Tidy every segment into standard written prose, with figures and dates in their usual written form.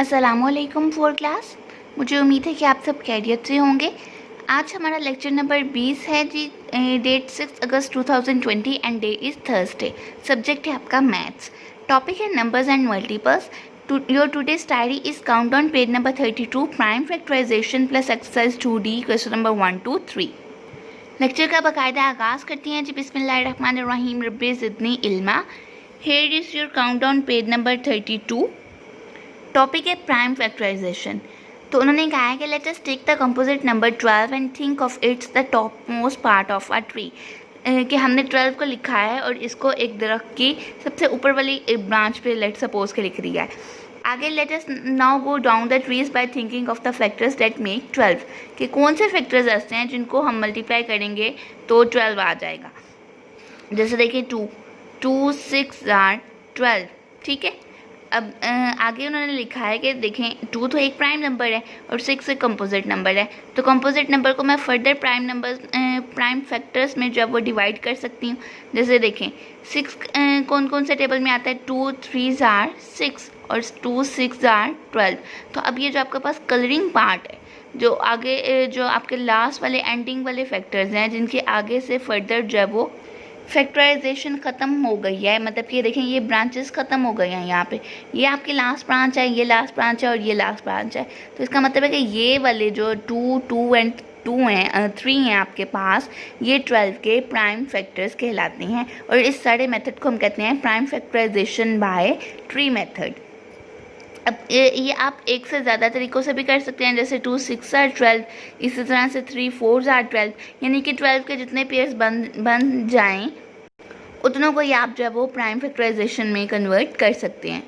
अस्सलामुअलैकुम four class. मुझे उम्मीद है कि आप सब खैरियत से होंगे। आज हमारा लेक्चर नंबर 20 है जी। डेट 6 अगस्त 2020 and day is Thursday. Subject है आपका मैथ्स। टॉपिक है numbers and multiples. Your today's diary is count on page number 32 prime factorization plus exercise 2D question number 1 to 3। Lecture का बाकायदा आगाज़ करती हैं जी। बिस्मिल्लाहिर्रहमानिर्रहीम रब्बि ज़िदनी इल्मा। Here is your count on page number 32। Topic है प्राइम फैक्टराइजेशन। तो उन्होंने कहा है कि let us take the composite number 12 and think of it's the topmost part of a tree. कि हमने 12 को लिखा है और इसको एक दरख्त की सबसे ऊपर वाली ब्रांच पे लेट सपोज के लिख दिया है। आगे let us now go down the trees by thinking of the factors that make 12। कि कौन से फैक्टर्स ऐसे हैं जिनको हम मल्टीप्लाई करेंगे तो 12 आ जाएगा। जैसे देखिए 2 6 आर 12। ठीक है। अब आगे उन्होंने लिखा है कि देखें 2 तो एक प्राइम नंबर है और 6 एक कंपोजिट नंबर है। तो कंपोजिट नंबर को मैं फर्दर प्राइम फैक्टर्स में जब वो डिवाइड कर सकती हूँ। जैसे देखें 6 कौन कौन से टेबल में आता है, 2 3 आर 6 और 2 6 आर 12। तो अब ये जो आपके पास कलरिंग पार्ट है, जो आगे जो आपके लास्ट वाले एंडिंग वाले फैक्टर्स हैं जिनके आगे से फर्दर जब वो फैक्टराइजेशन ख़त्म हो गई है, मतलब कि देखें ये ब्रांचेस ख़त्म हो गई हैं। यहाँ पे ये आपकी लास्ट ब्रांच है, ये लास्ट ब्रांच है और ये लास्ट ब्रांच है। तो इसका मतलब है कि ये वाले जो 2 2 एंड 2 हैं 3 हैं आपके पास, ये 12 के प्राइम फैक्टर्स कहलाते हैं। और इस सारे मेथड को हम कहते हैं prime factorisation by tree method. अब ये आप एक से ज़्यादा तरीक़ों से भी कर सकते हैं। जैसे 2 6 आर 12, इसी तरह से 3 4 आर 12, यानी कि 12 के जितने पेयर्स बन जाएं उतनों को ही आप जो है वो प्राइम फैक्टराइजेशन में कन्वर्ट कर सकते हैं।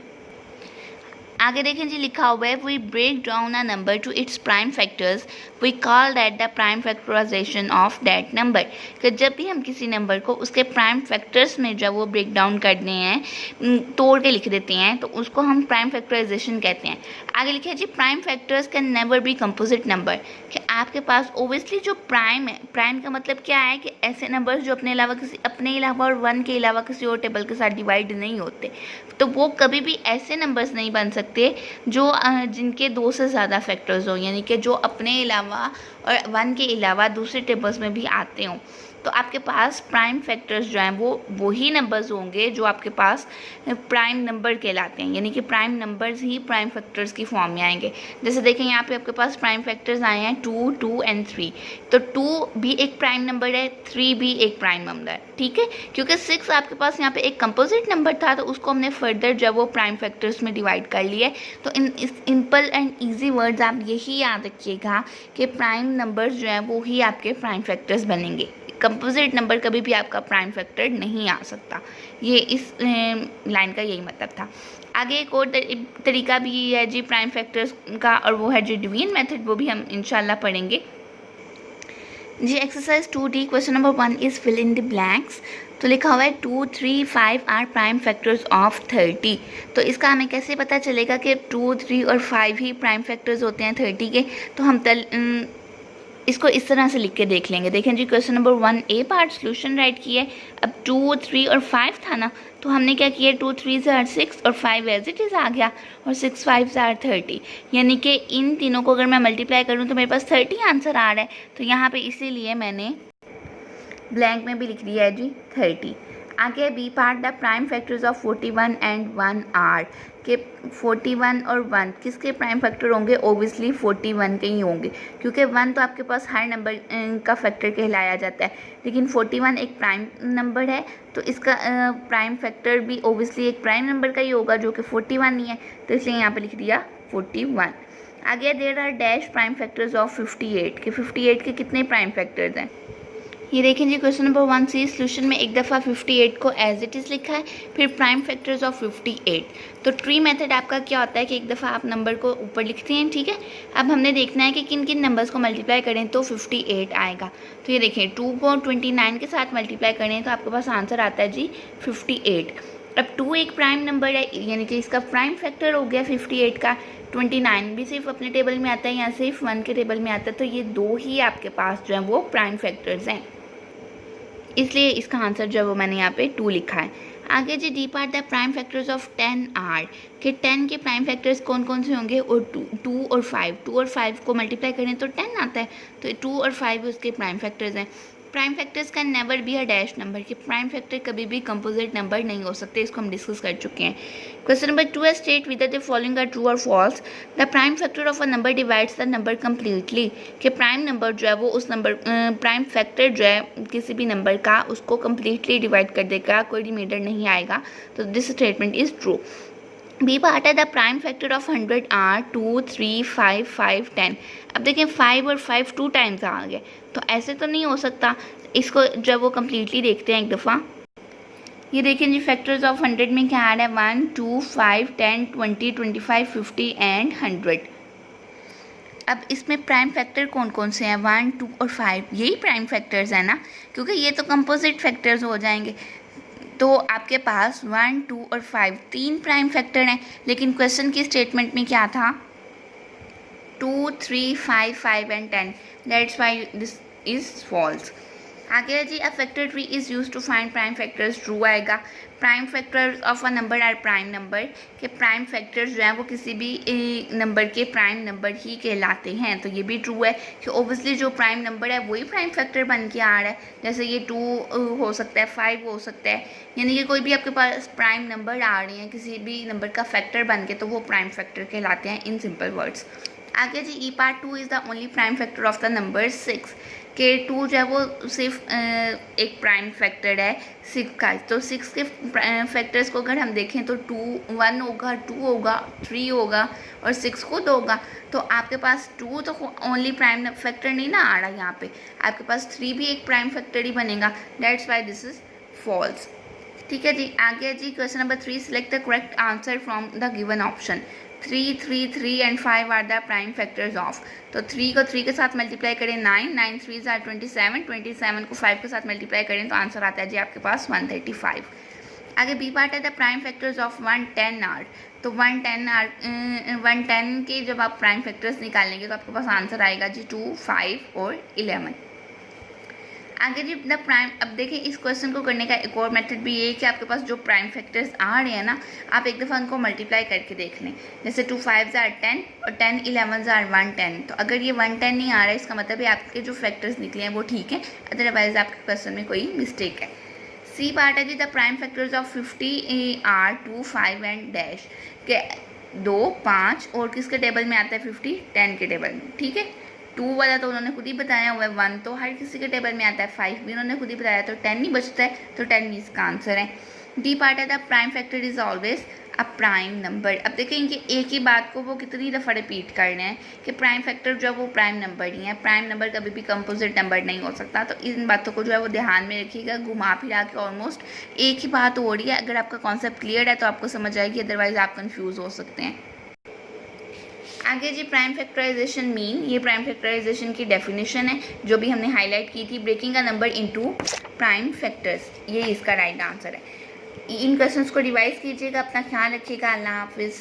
आगे देखें जी, लिखा हुआ है we break down a number to its prime factors we call that the prime factorisation of that number. कि जब भी हम किसी नंबर को उसके प्राइम फैक्टर्स में जब वो ब्रेक डाउन करते हैं, तोड़ के लिख देते हैं, तो उसको हम प्राइम फैक्टराइजेशन कहते हैं। आगे लिखा है जी, prime factors can never be composite number. कि आपके पास ओबियसली जो प्राइम है, प्राइम का मतलब क्या है कि ऐसे नंबर्स जो अपने अलावा और 1 के अलावा किसी और टेबल के साथ डिवाइड नहीं होते, तो वो कभी भी ऐसे नंबर्स नहीं बन सकते जो जिनके 2 से ज़्यादा फैक्टर्स हो, यानी कि जो अपने अलावा और 1 के अलावा दूसरे टेबल्स में भी आते हों। तो आपके पास प्राइम फैक्टर्स जो हैं वो वही नंबर्स होंगे जो आपके पास प्राइम नंबर कहलाते हैं, यानी कि प्राइम नंबर्स ही प्राइम फैक्टर्स की फॉर्म में आएंगे। जैसे देखें यहाँ पे आपके पास प्राइम फैक्टर्स आए हैं 2 2 एंड 3। तो 2 भी एक प्राइम नंबर है, 3 भी एक प्राइम नंबर है। ठीक है, क्योंकि 6 आपके पास यहाँ पे एक कंपोजिट नंबर था, तो उसको हमने फर्दर जब वो प्राइम फैक्टर्स में डिवाइड कर लिया। तो in simple and easy words आप यही याद रखिएगा कि प्राइम नंबर्स जो हैं वो ही आपके प्राइम फैक्टर्स बनेंगे। कंपोजिट नंबर कभी भी आपका प्राइम फैक्टर नहीं आ सकता। ये इस लाइन का यही मतलब था। आगे एक और तरीका भी है जी प्राइम फैक्टर्स का, और वो है जो डिवीजन मेथड, वो भी हम इंशाल्लाह पढ़ेंगे जी। Exercise 2D question number 1 is fill in the blanks. तो लिखा हुआ है 2 3 5 आर प्राइम फैक्टर्स ऑफ 30। तो इसका हमें कैसे पता चलेगा कि 2 3 और 5 ही प्राइम फैक्टर्स होते हैं 30 के। तो हम इसको इस तरह से लिख के देख लेंगे। देखें जी, question number 1A part solution write किया है। अब 2 3 और 5 था ना, तो हमने क्या किया, 2 3 आर 6 और 5 एज इट इज़ आ गया, और 6 5 आर 30। यानी कि इन तीनों को अगर मैं मल्टीप्लाई करूँ तो मेरे पास 30 आंसर आ रहा है। तो यहाँ पे इसीलिए मैंने ब्लैंक में भी लिख दिया है जी 30। आगे B part the prime factors of 41 and 1 are. के 41 और 1 किसके प्राइम फैक्टर होंगे, ओबियसली 41 के ही होंगे, क्योंकि 1 तो आपके पास हर नंबर का फैक्टर कहलाया जाता है, लेकिन 41 एक प्राइम नंबर है, तो इसका प्राइम फैक्टर भी ओबियसली एक प्राइम नंबर का ही होगा जो कि 41 ही है। तो इसलिए यहाँ पे लिख दिया 41। आगे there are dash prime factors of 58। के 58 के कितने प्राइम फैक्टर्स हैं, ये देखें जी। क्वेश्चन नंबर 1C सोल्यूशन में एक दफ़ा 58 को एज इट इज़ लिखा है, फिर प्राइम फैक्टर्स ऑफ 58। तो ट्री मेथड आपका क्या होता है कि एक दफ़ा आप नंबर को ऊपर लिखते हैं। ठीक है, अब हमने देखना है कि किन किन नंबर्स को मल्टीप्लाई करें तो 58 आएगा। तो ये देखें 2 को 29 के साथ मल्टीप्लाई करें तो आपके पास आंसर आता है जी 58। अब 2 एक प्राइम नंबर है, यानी कि इसका प्राइम फैक्टर हो गया 58 का। 29 भी सिर्फ अपने टेबल में आता है या सिर्फ 1 के टेबल में आता है, तो ये 2 ही आपके पास जो है वो प्राइम फैक्टर्स हैं, इसलिए इसका आंसर जो है वो मैंने यहाँ पे 2 लिखा है। आगे जी D part the prime factors of 10 are कि 10 के प्राइम फैक्टर्स कौन कौन से होंगे और 2 और 5 को मल्टीप्लाई करें तो 10 आता है, तो 2 और 5 उसके प्राइम फैक्टर्स हैं। Prime factors can never be a dash number कि प्राइम फैक्टर कभी भी कंपोजिट नंबर नहीं हो सकते, इसको हम डिस्कस कर चुके हैं। क्वेश्चन नंबर 2 है state whether the following are true और false. The prime factor of a number divides the number completely कि प्राइम नंबर जो है वो उस नंबर प्राइम फैक्टर जो है किसी भी नंबर का उसको कम्प्लीटली डिवाइड कर देगा, कोई रिमाइंडर नहीं आएगा, तो this statement is true. B part है the prime factor of 100 are 2, 3, 5, 5, 10। अब देखिए 5 और 5 2 टाइम्स आ गए, तो ऐसे तो नहीं हो सकता, इसको जब वो कम्प्लीटली देखते हैं एक दफ़ा। ये देखिए जी फैक्टर्स ऑफ 100 में क्या आ रहा है 1, 2, 5, 10, 20, 25, 50 एंड 100। अब इसमें प्राइम फैक्टर कौन कौन से हैं 1, 2 और 5, यही प्राइम फैक्टर्स हैं ना, क्योंकि ये तो कंपोजिट फैक्टर्स हो जाएंगे। तो आपके पास 1, 2 और 5 तीन प्राइम फैक्टर हैं, लेकिन क्वेश्चन की स्टेटमेंट में क्या था 2, 3, 5, 5 and 10, that's why this is false. आगे जी a factor tree is use to find prime factors, true आएगा। Prime factors of a number are prime number के प्राइम फैक्टर्स जो हैं वो किसी भी नंबर के प्राइम नंबर ही कहलाते हैं, तो ये भी ट्रू है कि ओबियसली जो प्राइम नंबर है वही प्राइम फैक्टर बन के आ रहा है। जैसे ये 2 हो सकता है, 5 हो सकता है, यानी कि कोई भी आपके पास प्राइम नंबर आ रहे हैं किसी भी नंबर का फैक्टर बन के, तो वो प्राइम फैक्टर कहलाते हैं इन सिंपल वर्ड्स। आगे जी E part 2 is the only prime factor of the number 6 के 2 जो है वो सिर्फ एक प्राइम फैक्टर है 6 का, तो 6 के फैक्टर्स को अगर हम देखें तो 1 होगा, 2 होगा, 3 होगा और 6 को 2 होगा, तो आपके पास 2 तो ओनली प्राइम फैक्टर नहीं ना आ रहा यहाँ पे, आपके पास 3 भी एक प्राइम फैक्टर ही बनेगा, that's why this is false. ठीक है जी, आगे जी question number 3 select the correct answer from the given option. 3, 3, 3 and 5 are the prime factors of, तो 3 को 3 के साथ मल्टीप्लाई करें 9, 9 3 आर 27, 27 को 5 के साथ मल्टीप्लाई करें तो आंसर आता है जी आपके पास 135। आगे बी पार्ट है the prime factors of 110 are, तो 110 के जब आप प्राइम फैक्टर्स निकालेंगे तो आपके पास आंसर आएगा जी 2, 5 और 11। आगे जी द प्राइम, अब देखिए इस क्वेश्चन को करने का एक और मेथड भी ये है कि आपके पास जो प्राइम फैक्टर्स आ रहे हैं ना, आप एक दफ़ा उनको मल्टीप्लाई करके देख लें। जैसे 2 5 आर 10 और 10 11 आर 110, तो अगर ये 110 नहीं आ रहा है इसका मतलब है आपके जो फैक्टर्स निकले हैं वो ठीक है, अदरवाइज आपके क्वेश्चन में कोई मिस्टेक है। सी पार्ट है जी the prime factors of 50 are 2, 5 and dash के 2, 5 और किसके टेबल में आता है 50 10 के टेबल में, ठीक है। 2 वाला तो उन्होंने खुद ही बताया हुआ है, 1 तो हर किसी के टेबल में आता है, 5 भी उन्होंने खुद ही बताया, तो 10 नहीं बचता है, तो 10 भी इसका आंसर है। डी पार्ट है the prime factor is always a prime number. अब देखें इनके एक ही बात को वो कितनी दफ़ा रिपीट कर रहे हैं कि प्राइम फैक्टर जो है वो प्राइम नंबर ही है, प्राइम नंबर कभी भी कंपोजिट नंबर नहीं हो सकता, तो इन बातों को जो है वो ध्यान में रखिएगा। घुमा फिरा के ऑलमोस्ट एक ही बात हो रही है, अगर आपका कॉन्सेप्ट क्लियर है तो आपको समझ आएगी, अदरवाइज आप कन्फ्यूज़ हो सकते हैं। आगे जी प्राइम फैक्टराइजेशन मीन, ये प्राइम फैक्टराइजेशन की डेफिनेशन है जो भी हमने हाईलाइट की थी, breaking a number into prime factors, ये इसका राइट आंसर है। इन क्वेश्चंस को रिवाइज कीजिएगा, अपना ख्याल रखिएगा, अल्लाह हाफिज़।